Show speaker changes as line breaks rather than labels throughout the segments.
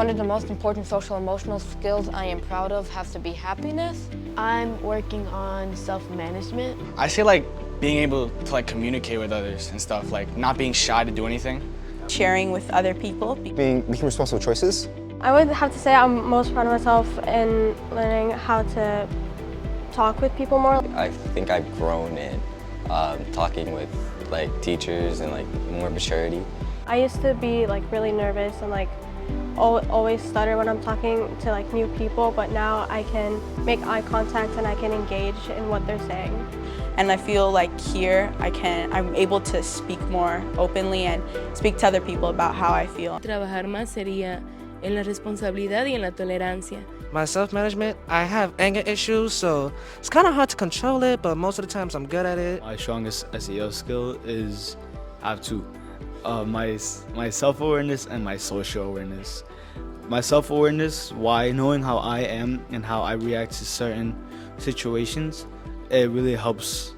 One of the most important social emotional skills I am proud of has to be happiness.
I'm working on self-management.
I say like being able to like communicate with others and stuff, like not being shy to do anything.
Sharing with other people.
Making responsible choices.
I would have to say I'm most proud of myself in learning how to talk with people more.
I think I've grown in talking with like teachers and like more maturity.
I used to be like really nervous and like always stutter when I'm talking to like new people, but now I can make eye contact and I can engage in what they're saying.
And I feel like here I'm able to speak more openly and speak to other people about how I feel.
Trabajar más sería en la responsabilidad y en la tolerancia.
My self-management, I have anger issues, so it's kind of hard to control it, but most of the times I'm good at it.
My strongest SEL skill is I have two. My self-awareness and my social awareness. My self-awareness, why knowing how I am and how I react to certain situations, it really helps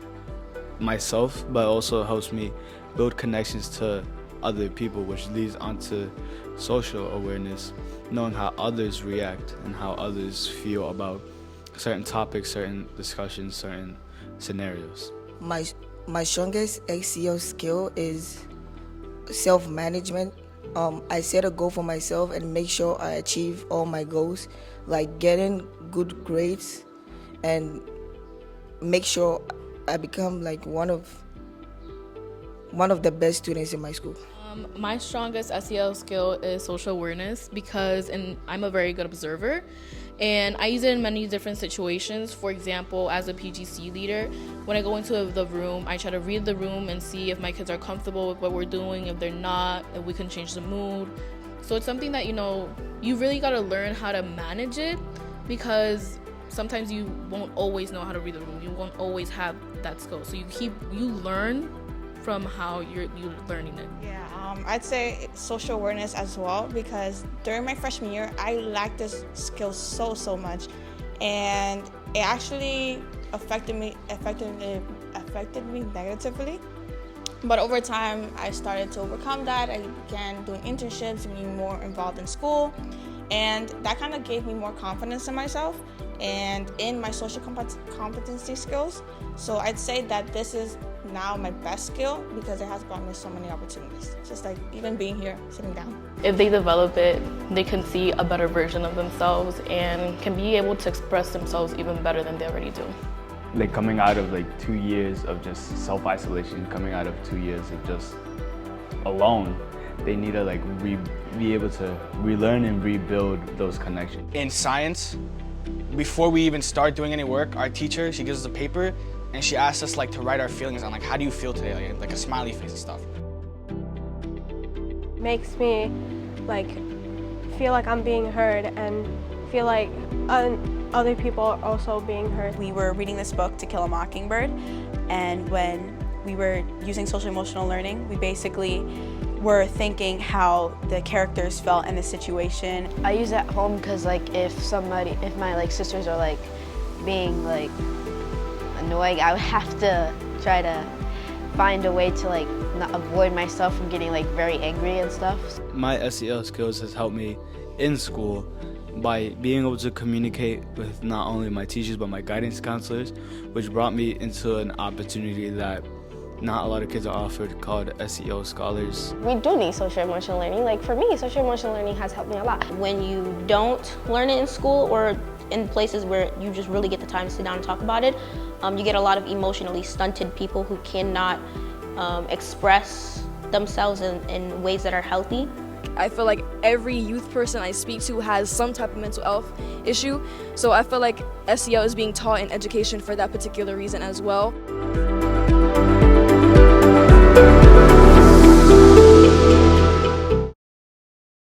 myself, but also helps me build connections to other people, which leads onto social awareness, knowing how others react and how others feel about certain topics, certain discussions, certain scenarios.
My strongest SEL skill is self-management. I set a goal for myself and make sure I achieve all my goals, like getting good grades and make sure I become like one of the best students in my school.
My strongest SEL skill is social awareness because I'm a very good observer and I use it in many different situations. For example, as a PGC leader, when I go into the room, I try to read the room and see if my kids are comfortable with what we're doing. If they're not, if we can change the mood. So it's something that, you really got to learn how to manage it because sometimes you won't always know how to read the room. You won't always have that skill. So you learn from how you're learning it.
Yeah, I'd say social awareness as well because during my freshman year, I lacked this skill so much, and it actually affected me negatively. But over time, I started to overcome that. I began doing internships, being more involved in school, and that kind of gave me more confidence in myself and in my social competency skills. So I'd say that this is now my best skill because it has brought me so many opportunities. Just like even being here, sitting down.
If they develop it, they can see a better version of themselves and can be able to express themselves even better than they already do.
Like coming out of like 2 years of just self-isolation, coming out of 2 years of just alone, they need to like be able to relearn and rebuild those connections.
In science, before we even start doing any work, our teacher, she gives us a paper and she asks us like to write our feelings on like how do you feel today, like a smiley face and stuff.
Makes me like feel like I'm being heard and feel like other people are also being heard.
We were reading this book, To Kill a Mockingbird, and when we were using social emotional learning, we basically were thinking how the characters felt in the situation.
I use it at home because like if my like sisters are like being like annoying, I would have to try to find a way to like not avoid myself from getting like very angry and stuff.
My SEL skills has helped me in school by being able to communicate with not only my teachers but my guidance counselors, which brought me into an opportunity that not a lot of kids are offered called SEL Scholars.
We do need social emotional learning. Like for me, social emotional learning has helped me a lot.
When you don't learn it in school or in places where you just really get the time to sit down and talk about it, you get a lot of emotionally stunted people who cannot express themselves in ways that are healthy.
I feel like every youth person I speak to has some type of mental health issue, so I feel like SEL is being taught in education for that particular reason as well.